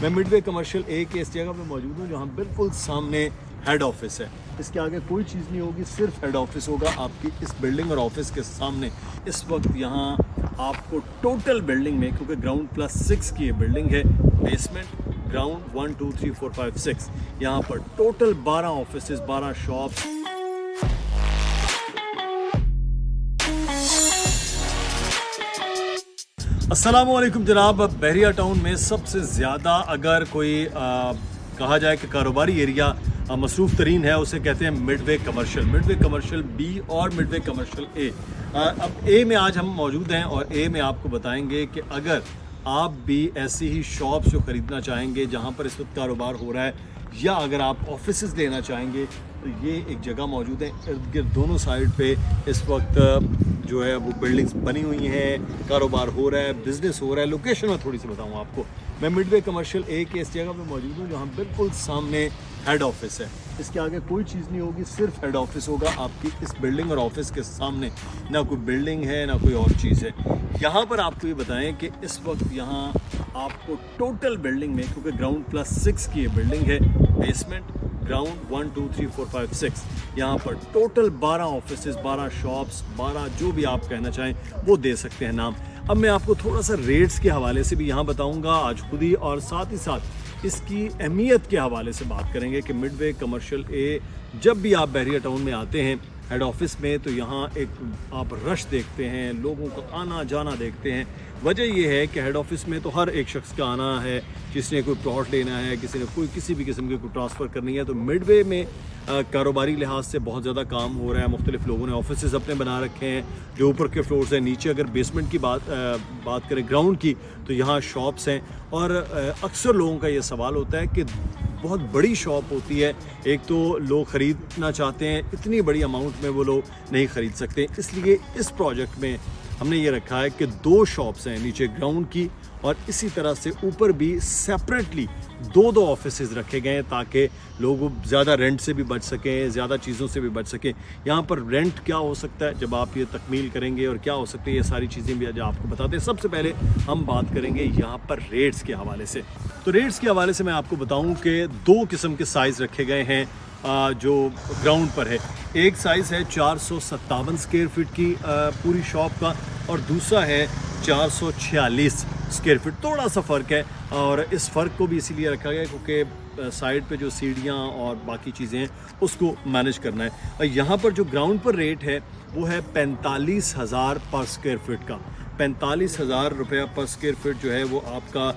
मैं Midway commercial ए के इस जगह पे मौजूद हूँ जहाँ बिल्कुल सामने हेड ऑफिस है। इसके आगे कोई चीज़ नहीं होगी, सिर्फ हेड ऑफिस होगा आपकी इस बिल्डिंग और ऑफिस के सामने। इस वक्त यहाँ आपको टोटल बिल्डिंग में, क्योंकि ग्राउंड +6 की ये बिल्डिंग है, बेसमेंट ग्राउंड 1 2 3 4 5 6, यहाँ पर टोटल 12 ऑफिस, 12 शॉप्स। अस्सलामुअलैकुम जनाब। बहरिया टाउन में सबसे ज़्यादा अगर कोई कहा जाए कि कारोबारी एरिया मसरूफ़ तरीन है, उसे कहते हैं मिडवे कमर्शियल बी और मिडवे कमर्शियल ए। अब ए में आज हम मौजूद हैं और ए में आपको बताएंगे कि अगर आप भी ऐसी ही शॉप्स जो ख़रीदना चाहेंगे जहां पर इस वक्त कारोबार हो रहा है, या अगर आप ऑफिसेज़ लेना चाहेंगे तो ये एक जगह मौजूद है। इर्द गिर्द दोनों साइड पे इस वक्त जो है वो बिल्डिंग्स बनी हुई हैं, कारोबार हो रहा है, बिज़नेस हो रहा है। लोकेशन मैं थोड़ी सी बताऊँ आपको, मैं मिडवे कमर्शियल ए के इस जगह पे मौजूद हूँ जहाँ बिल्कुल सामने हेड ऑफिस है। इसके आगे कोई चीज़ नहीं होगी, सिर्फ हेड ऑफिस होगा आपकी इस बिल्डिंग और ऑफिस के सामने। ना कोई बिल्डिंग है ना कोई और चीज़ है। यहाँ पर आपको ये बताएं कि इस वक्त यहाँ आपको टोटल बिल्डिंग में, क्योंकि ग्राउंड +6 की ये बिल्डिंग है, बेसमेंट ग्राउंड 1 2 3 4 5 6, यहाँ पर टोटल 12 ऑफिस, 12 शॉप्स, 12 जो भी आप कहना चाहें वो दे सकते हैं नाम। अब मैं आपको थोड़ा सा रेट्स के हवाले से भी यहाँ बताऊँगा आज खुद ही, और साथ ही साथ इसकी अहमियत के हवाले से बात करेंगे कि मिडवे कमर्शियल ए जब भी आप बहरिया टाउन में आते हैं हेड ऑफिस में, तो यहाँ एक आप रश देखते हैं, लोगों का आना जाना देखते हैं। वजह यह है कि हेड ऑफिस में तो हर एक शख्स का आना है, किसी ने कोई प्लॉट लेना है, किसी ने किसी भी किस्म की कोई ट्रांसफ़र करनी है। तो मिडवे में कारोबारी लिहाज से बहुत ज़्यादा काम हो रहा है। मुख्तलिफ लोगों ने ऑफिस अपने बना रखे हैं, जो ऊपर के फ्लोर्स हैं। नीचे अगर बेसमेंट की बात करें ग्राउंड की, तो यहाँ शॉप्स हैं। और अक्सर लोगों का ये सवाल होता है कि बहुत बड़ी शॉप होती है, एक तो लोग ख़रीदना चाहते हैं, इतनी बड़ी अमाउंट में वो लोग नहीं ख़रीद सकते। इसलिए इस प्रोजेक्ट में हमने ये रखा है कि 2 शॉप्स हैं, नीचे ग्राउंड की और इसी तरह से ऊपर भी सेपरेटली 2 ऑफिसेज़ रखे गए हैं, ताकि लोग ज़्यादा रेंट से भी बच सकें, ज़्यादा चीज़ों से भी बच सकें। यहाँ पर रेंट क्या हो सकता है जब आप ये तकमील करेंगे, और क्या हो सकती है, ये सारी चीज़ें भी आज आपको बताते हैं। सबसे पहले हम बात करेंगे यहाँ पर रेट्स के हवाले से। तो रेट्स के हवाले से मैं आपको बताऊँ कि 2 किस्म के साइज़ रखे गए हैं जो ग्राउंड पर है। एक साइज़ है 457 स्क्वायर फीट की पूरी शॉप का, और दूसरा है 446 स्क्वायर फीट। थोड़ा सा फ़र्क है, और इस फ़र्क को भी इसीलिए रखा गया क्योंकि साइड पे जो सीढ़ियाँ और बाकी चीज़ें हैं उसको मैनेज करना है। और यहाँ पर जो ग्राउंड पर रेट है वो है 45,000 पर स्क्वायर फीट का। 45,000 रुपया पर स्क्वायर फीट जो है वो आपका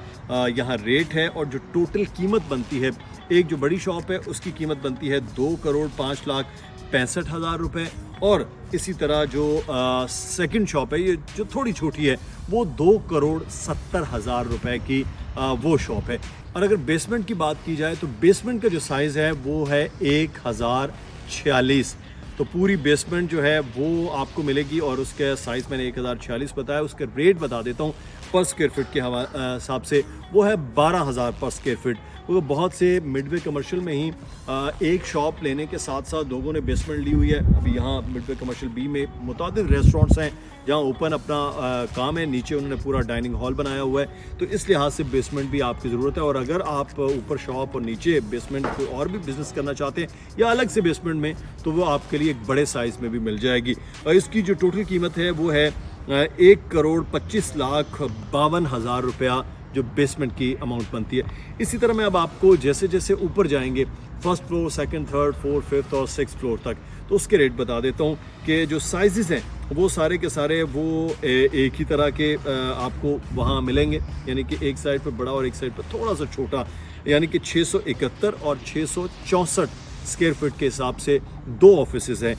यहाँ रेट है। और जो टोटल कीमत बनती है, एक जो बड़ी शॉप है उसकी कीमत बनती है 2,05,65,000 रुपये, और इसी तरह जो सेकंड शॉप है, ये जो थोड़ी छोटी है, वो 2,70,000 रुपये की वो शॉप है। और अगर बेसमेंट की बात की जाए तो बेसमेंट का जो साइज़ है वो है 1046। तो पूरी बेसमेंट जो है वो आपको मिलेगी, और उसके साइज़ मैंने 1046 बताया। उसके रेट बता देता हूँ पर स्क्वायर फीट के हिसाब से, वो है 12,000 पर स्क्वायर फीट। तो बहुत से मिडवे कमर्शियल में ही एक शॉप लेने के साथ साथ लोगों ने बेसमेंट ली हुई है। अभी यहाँ मिडवे कमर्शियल बी में मुतादिद रेस्टोरेंट्स हैं जहाँ ओपन अपना काम है, नीचे उन्होंने पूरा डाइनिंग हॉल बनाया हुआ है। तो इस लिहाज से बेसमेंट भी आपकी ज़रूरत है। और अगर आप ऊपर शॉप और नीचे बेसमेंट कोई और भी बिज़नेस करना चाहते हैं या अलग से बेसमेंट में, तो वो आपके लिए एक बड़े साइज़ में भी मिल जाएगी। और इसकी जो टोटल कीमत है वो है 1,25,52,000 रुपया जो बेसमेंट की अमाउंट बनती है। इसी तरह मैं अब आपको जैसे जैसे ऊपर जाएंगे, first floor, second, third, fourth, fifth और 6th फ्लोर तक, तो उसके रेट बता देता हूँ कि जो साइज़ हैं वो सारे के सारे वो एक ही तरह के आपको वहाँ मिलेंगे। यानी कि एक साइड पर बड़ा और एक साइड पर थोड़ा सा छोटा, यानी कि 671 और 664 स्क्वायर फीट के हिसाब से 2 ऑफिसेज़ हैं।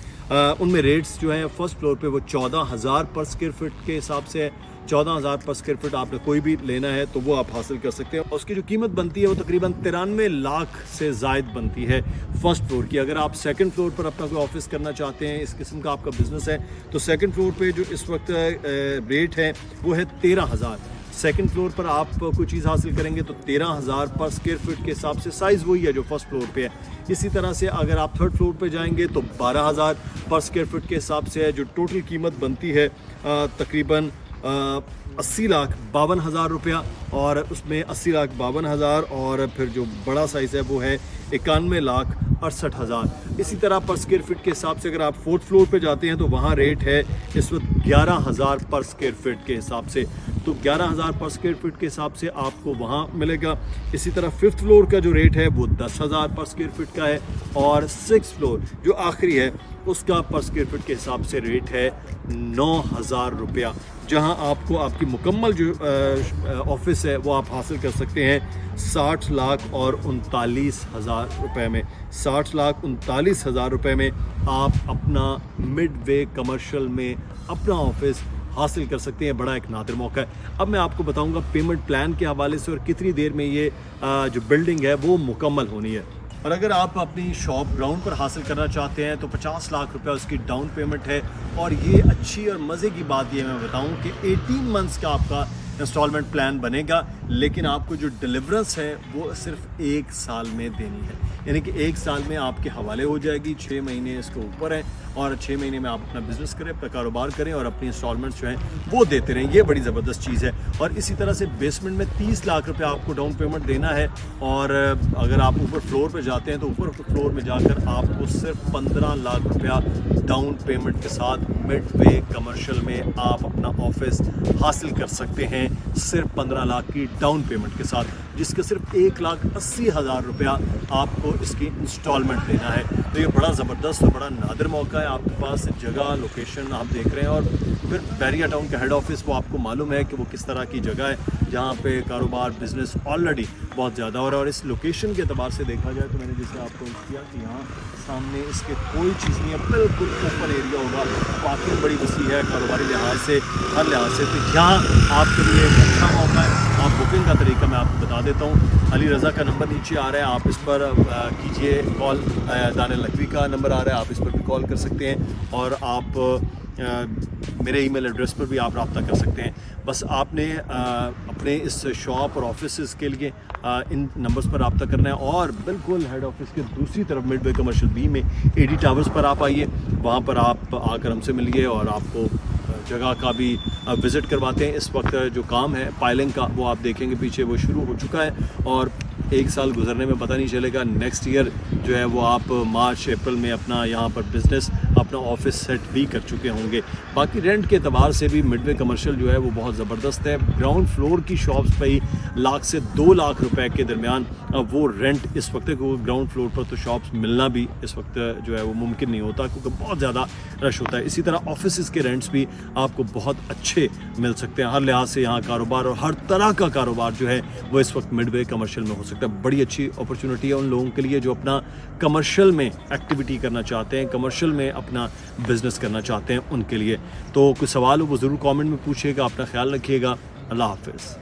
उनमें रेट्स जो हैं फर्स्ट फ्लोर पे वो 14,000 पर स्क्वायर फीट के हिसाब से है। 14,000 पर स्क्वायर फीट आपने कोई भी लेना है तो वो आप हासिल कर सकते हैं। उसकी जो कीमत बनती है वो तकरीबन 93 लाख से ज़ायद बनती है फर्स्ट फ्लोर की। अगर आप सेकंड फ्लोर पर अपना कोई ऑफिस करना चाहते हैं, इस किस्म का आपका बिज़नेस है, तो सेकंड फ्लोर पे जो इस वक्त रेट है वो है 13,000। सेकंड फ्लोर पर आप कोई चीज़ हासिल करेंगे तो 13,000 पर स्क्वायर फीट के हिसाब से, साइज़ वही है जो फर्स्ट फ्लोर पे है। इसी तरह से अगर आप थर्ड फ्लोर पे जाएंगे तो 12,000 पर स्क्वायर फीट के हिसाब से है, जो टोटल कीमत बनती है तकरीबन 80,52,000 रुपया, और उसमें 80,52,000 और फिर जो बड़ा साइज़ है वो है 91,68,000। इसी तरह पर स्क्वायर फीट के हिसाब से अगर आप 4th फ्लोर पे जाते हैं तो वहाँ रेट है इस वक्त 11,000 पर स्क्वायर फीट के हिसाब से, तो 11,000 पर स्क्वायर फीट के हिसाब से आपको वहाँ मिलेगा। इसी तरह 5th फ्लोर का जो रेट है वो 10,000 पर स्क्वायर फीट का है, और 6th फ्लोर जो आखिरी है उसका पर स्क्वायर फीट के हिसाब से रेट है 9,000 रुपया, जहां आपको आपकी मुकम्मल जो ऑफिस है वो आप हासिल कर सकते हैं 60,39,000 रुपए में। 60,39,000 रुपए में आप अपना मिडवे कमर्शियल में अपना ऑफिस हासिल कर सकते हैं। बड़ा एक नादिर मौका है। अब मैं आपको बताऊंगा पेमेंट प्लान के हवाले से और कितनी देर में ये जो बिल्डिंग है वो मुकम्मल होनी है। और अगर आप अपनी शॉप ग्राउंड पर हासिल करना चाहते हैं तो 50 लाख रुपया उसकी डाउन पेमेंट है। और ये अच्छी और मज़े की बात ये मैं बताऊं कि 18 मंथ्स का आपका इंस्टॉलमेंट प्लान बनेगा, लेकिन आपको जो डिलीवरेंस है वो सिर्फ 1 साल में देनी है, यानी कि 1 साल में आपके हवाले हो जाएगी। 6 महीने इसके ऊपर है, और 6 महीने में आप अपना बिजनेस करें, अपना कारोबार करें और अपनी इंस्टॉलमेंट्स जो हैं वो देते रहें। ये बड़ी ज़बरदस्त चीज़ है। और इसी तरह से बेसमेंट में 30 लाख रुपया आपको डाउन पेमेंट देना है, और अगर आप ऊपर फ्लोर पे जाते हैं तो ऊपर फ्लोर में जाकर आपको सिर्फ 15 लाख रुपया डाउन पेमेंट के साथ मिडवे कमर्शियल में आप अपना ऑफिस हासिल कर सकते हैं, सिर्फ 15 लाख की डाउन पेमेंट के साथ, जिसके सिर्फ 1,80,000 रुपया आपको इसकी इंस्टॉलमेंट देना है। तो ये बड़ा ज़बरदस्त और बड़ा नादिर मौका है। आपके पास जगह, लोकेशन आप देख रहे हैं, और फिर बहरिया टाउन का हेड ऑफिस वो आपको मालूम है कि वो किस तरह की जगह है, जहाँ पे कारोबार बिजनेस ऑलरेडी बहुत ज़्यादा हो रहा है। और इस लोकेशन के अतबार से देखा जाए तो मैंने जैसे आपको किया कि यहाँ सामने इसके कोई चीज़ नहीं है, बिल्कुल ओपन एरिया होगा, वाकई बड़ी वसी है कारोबारी लिहाज से, हर लिहाज से। तो यहाँ आपके लिए एक अच्छा मौका है। आप बुकिंग का तरीका मैं आपको बता देता हूँ। अली रज़ा का नंबर नीचे आ रहा है, आप इस पर कीजिए कॉल। दानियल नकवी का नंबर आ रहा है, आप इस पर भी कॉल कर सकते हैं, और आप मेरे ईमेल एड्रेस पर भी आप रब्ता कर सकते हैं। बस आपने अपने इस शॉप और ऑफिस के लिए इन नंबर्स पर रब्ता करना है, और बिल्कुल हेड ऑफिस के दूसरी तरफ मिडवे कमर्शियल बी में एडी टावर्स पर आप आइए, वहाँ पर आप आकर हमसे मिलिए और आपको जगह का भी विज़िट करवाते हैं। इस वक्त जो काम है पाइलिंग का वो आप देखेंगे पीछे वो शुरू हो चुका है, और 1 साल गुजरने में पता नहीं चलेगा। नेक्स्ट ईयर जो है वो आप मार्च अप्रैल में अपना यहाँ पर बिज़नेस, अपना ऑफिस सेट भी कर चुके होंगे। बाकी रेंट के अतबार से भी मिडवे कमर्शियल जो है वो बहुत ज़बरदस्त है। ग्राउंड फ्लोर की शॉप्स पे ही 1 लाख से 2 लाख रुपए के दरमियान वो रेंट इस वक्त को ग्राउंड फ्लोर पर तो शॉप्स मिलना भी इस वक्त जो है वो मुमकिन नहीं होता, क्योंकि बहुत ज़्यादा रश होता है। इसी तरह ऑफिस के रेंट्स भी आपको बहुत अच्छे मिल सकते हैं। हर लिहाज से यहाँ कारोबार और हर तरह का कारोबार जो है वो इस वक्त मिडवे कमर्शियल में हो सकता है। बड़ी अच्छी अपॉर्चुनिटी है उन लोगों के लिए जो अपना कमर्शियल में एक्टिविटी करना चाहते हैं, कमर्शियल में अपना बिजनेस करना चाहते हैं, उनके लिए। तो कोई सवाल हो वो ज़रूर कमेंट में पूछिएगा। अपना ख्याल रखिएगा। अल्लाह हाफ़िज़।